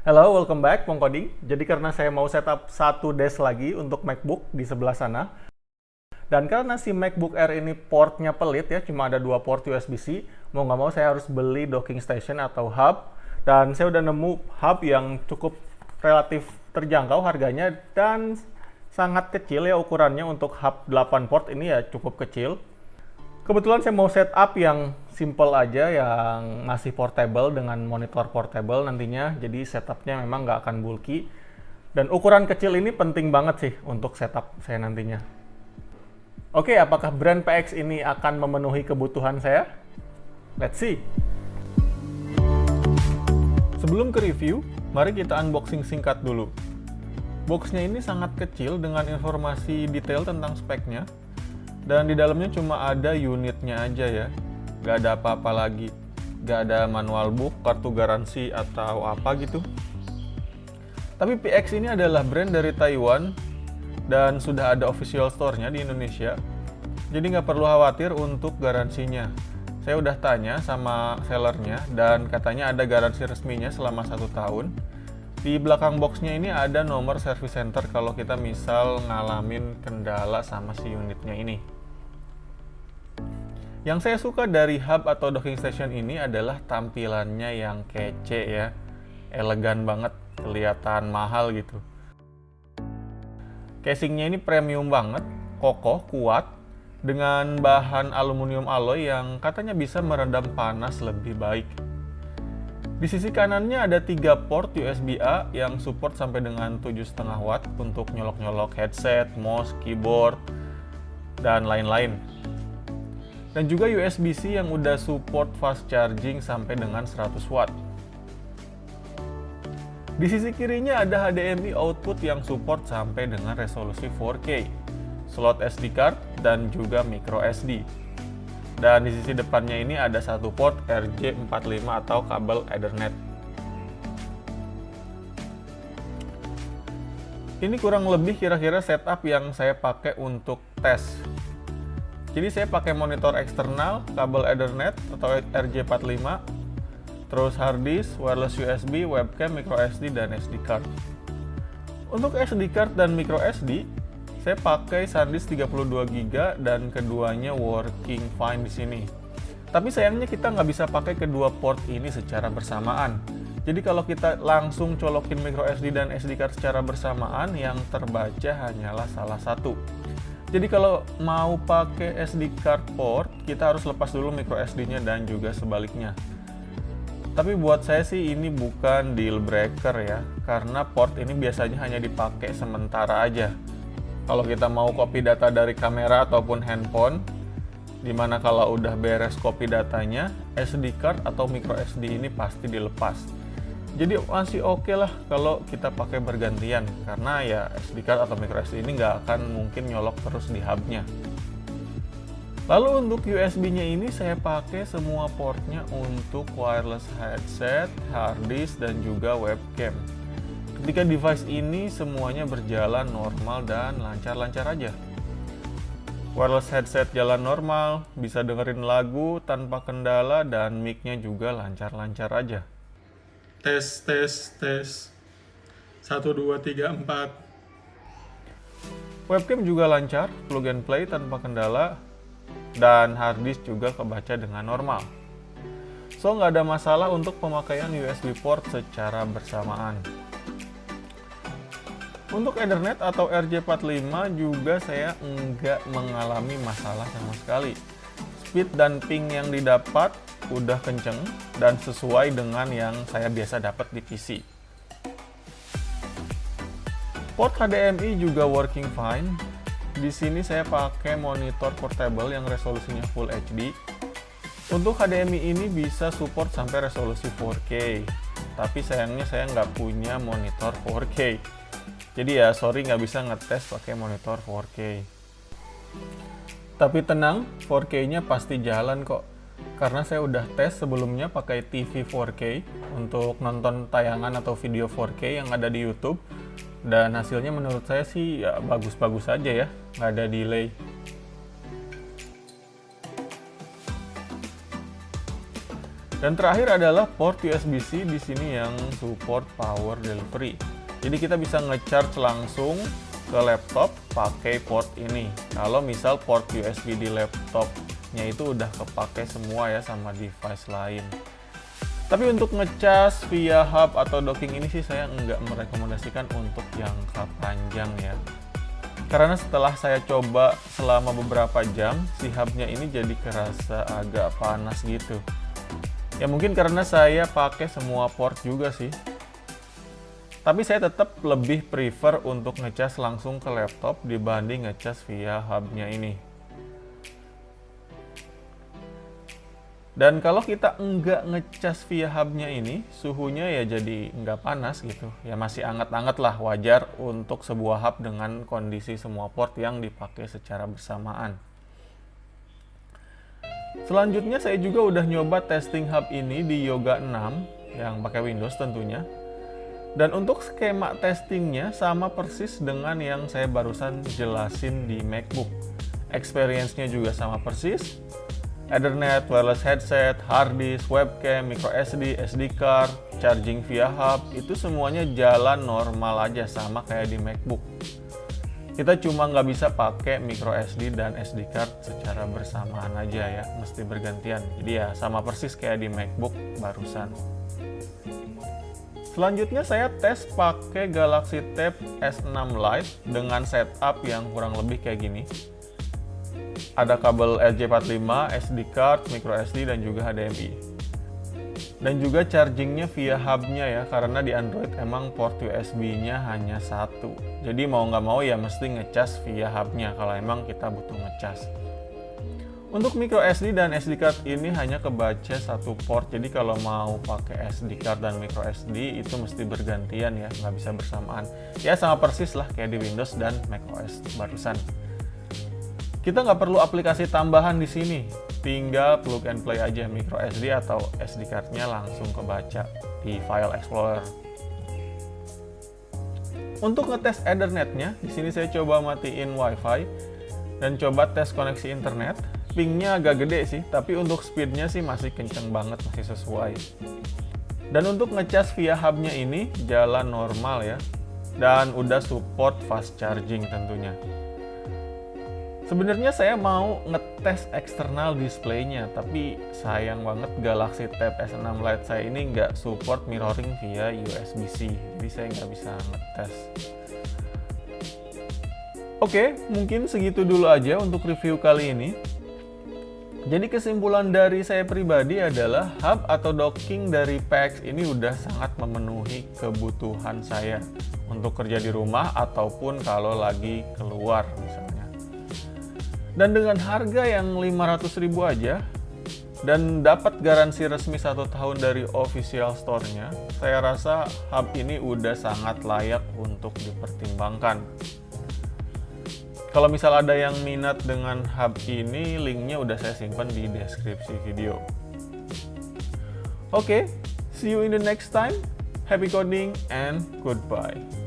Hello, welcome back, Pong Coding. Jadi karena saya mau setup satu desk lagi untuk MacBook di sebelah sana, dan karena si MacBook Air ini portnya pelit ya, cuma ada dua port USB-C, mau nggak mau saya harus beli docking station atau hub, dan saya udah nemu hub yang cukup relatif terjangkau harganya, dan sangat kecil ya ukurannya untuk hub 8 port ini ya cukup kecil. Kebetulan saya mau setup yang simple aja, yang masih portable dengan monitor portable nantinya. Jadi setupnya memang nggak akan bulky. Dan ukuran kecil ini penting banget sih untuk setup saya nantinya. Oke, apakah brand PX ini akan memenuhi kebutuhan saya? Let's see. Sebelum ke review, mari kita unboxing singkat dulu. Boxnya ini sangat kecil dengan informasi detail tentang speknya. Dan di dalamnya cuma ada unitnya aja ya, nggak ada apa-apa lagi, nggak ada manual book, kartu garansi atau apa gitu. Tapi PX ini adalah brand dari Taiwan dan sudah ada official store-nya di Indonesia, jadi nggak perlu khawatir untuk garansinya. Saya udah tanya sama sellernya dan katanya ada garansi resminya selama 1 tahun. Di belakang boxnya ini ada nomor service center kalau kita misal ngalamin kendala sama si unitnya ini. Yang saya suka dari hub atau docking station ini adalah tampilannya yang kece ya. Elegan banget, kelihatan mahal gitu. Casingnya ini premium banget, kokoh, kuat, dengan bahan aluminium alloy yang katanya bisa meredam panas lebih baik. Di sisi kanannya ada 3 port USB-A yang support sampai dengan 7,5 watt untuk nyolok-nyolok headset, mouse, keyboard, dan lain-lain. Dan juga USB-C yang udah support fast charging sampai dengan 100 watt. Di sisi kirinya ada HDMI output yang support sampai dengan resolusi 4K, slot SD card, dan juga micro SD. Dan di sisi depannya ini ada satu port RJ45 atau kabel Ethernet. Ini kurang lebih kira-kira setup yang saya pakai untuk tes. Jadi saya pakai monitor eksternal, kabel Ethernet atau RJ45, terus hard disk, wireless USB, webcam, micro SD, dan SD card. Untuk SD card dan micro SD, saya pakai SanDisk 32 GB dan keduanya working fine di sini. Tapi sayangnya kita nggak bisa pakai kedua port ini secara bersamaan. Jadi kalau kita langsung colokin micro SD dan SD card secara bersamaan, yang terbaca hanyalah salah satu. Jadi kalau mau pakai SD card port, kita harus lepas dulu micro SD-nya dan juga sebaliknya. Tapi buat saya sih ini bukan deal breaker ya, karena port ini biasanya hanya dipakai sementara aja. Kalau kita mau copy data dari kamera ataupun handphone, dimana kalau udah beres copy datanya, SD card atau micro SD ini pasti dilepas. Jadi masih oke lah kalau kita pakai bergantian, karena ya SD card atau micro SD ini nggak akan mungkin nyolok terus di hubnya. Lalu untuk USB-nya ini saya pakai semua portnya untuk wireless headset, hard disk, dan juga webcam. Ketika device ini semuanya berjalan normal dan lancar-lancar aja. Wireless headset jalan normal, bisa dengerin lagu tanpa kendala, dan mic-nya juga lancar-lancar aja. Tes, tes, tes. 1, 2, 3, 4. Webcam juga lancar, plug and play tanpa kendala, dan hard disk juga kebaca dengan normal. So, nggak ada masalah untuk pemakaian USB port secara bersamaan. Untuk Ethernet atau RJ45 juga saya nggak mengalami masalah sama sekali. Speed dan ping yang didapat udah kenceng dan sesuai dengan yang saya biasa dapat di PC. Port HDMI juga working fine. Di sini saya pakai monitor portable yang resolusinya Full HD. Untuk HDMI ini bisa support sampai resolusi 4K. Tapi sayangnya saya nggak punya monitor 4K. Jadi ya sorry nggak bisa ngetes pakai monitor 4K. Tapi tenang, 4K-nya pasti jalan kok. Karena saya udah tes sebelumnya pakai TV 4K untuk nonton tayangan atau video 4K yang ada di YouTube. Dan hasilnya menurut saya sih ya bagus-bagus aja ya, nggak ada delay. Dan terakhir adalah port USB-C di sini yang support power delivery. Jadi kita bisa nge-charge langsung ke laptop pakai port ini. Kalau misal port USB di laptopnya itu udah kepake semua ya sama device lain. Tapi untuk ngecas via hub atau docking ini sih saya nggak merekomendasikan untuk jangka panjang ya. Karena setelah saya coba selama beberapa jam, si hubnya ini jadi kerasa agak panas gitu. Ya mungkin karena saya pakai semua port juga sih. Tapi saya tetap lebih prefer untuk ngecas langsung ke laptop dibanding ngecas via hubnya ini. Dan kalau kita enggak ngecas via hubnya ini, suhunya ya jadi nggak panas gitu. Ya masih anget-anget lah, wajar untuk sebuah hub dengan kondisi semua port yang dipakai secara bersamaan. Selanjutnya saya juga udah nyoba testing hub ini di Yoga 6 yang pakai Windows tentunya. Dan untuk skema testingnya sama persis dengan yang saya barusan jelasin di MacBook. Experience-nya juga sama persis. Ethernet, wireless headset, hard disk, webcam, micro SD, SD card, charging via hub, itu semuanya jalan normal aja sama kayak di MacBook. Kita cuma nggak bisa pakai micro SD dan SD card secara bersamaan aja ya, mesti bergantian. Jadi ya sama persis kayak di MacBook barusan. Selanjutnya saya tes pakai Galaxy Tab S6 Lite dengan setup yang kurang lebih kayak gini. Ada kabel RJ45, SD card, micro SD, dan juga HDMI. Dan juga chargingnya via hubnya ya, karena di Android emang port USB-nya hanya satu. Jadi mau nggak mau ya mesti ngecas via hubnya kalau emang kita butuh ngecas. Untuk micro SD dan SD card ini hanya kebaca satu port, jadi kalau mau pakai SD card dan micro SD itu mesti bergantian ya, nggak bisa bersamaan. Ya sama persis lah kayak di Windows dan macOS barusan. Kita nggak perlu aplikasi tambahan di sini, tinggal plug and play aja micro SD atau SD card-nya langsung kebaca di File Explorer. Untuk ngetes Ethernet-nya, di sini saya coba matiin WiFi dan coba tes koneksi internet. Pingnya agak gede sih, tapi untuk speednya sih masih kenceng banget, masih sesuai. Dan untuk ngecas via hubnya ini jalan normal ya, dan udah support fast charging tentunya. Sebenarnya saya mau ngetes eksternal displaynya, tapi sayang banget Galaxy Tab S6 Lite saya ini nggak support mirroring via USB-C, jadi saya nggak bisa ngetes. Oke, mungkin segitu dulu aja untuk review kali ini. Jadi kesimpulan dari saya pribadi adalah hub atau docking dari PX ini udah sangat memenuhi kebutuhan saya untuk kerja di rumah ataupun kalau lagi keluar misalnya. Dan dengan harga yang 500.000 aja dan dapat garansi resmi 1 tahun dari official store-nya, saya rasa hub ini udah sangat layak untuk dipertimbangkan. Kalau misal ada yang minat dengan hub ini, linknya udah saya simpan di deskripsi video. Oke, see you in the next time. Happy coding and goodbye.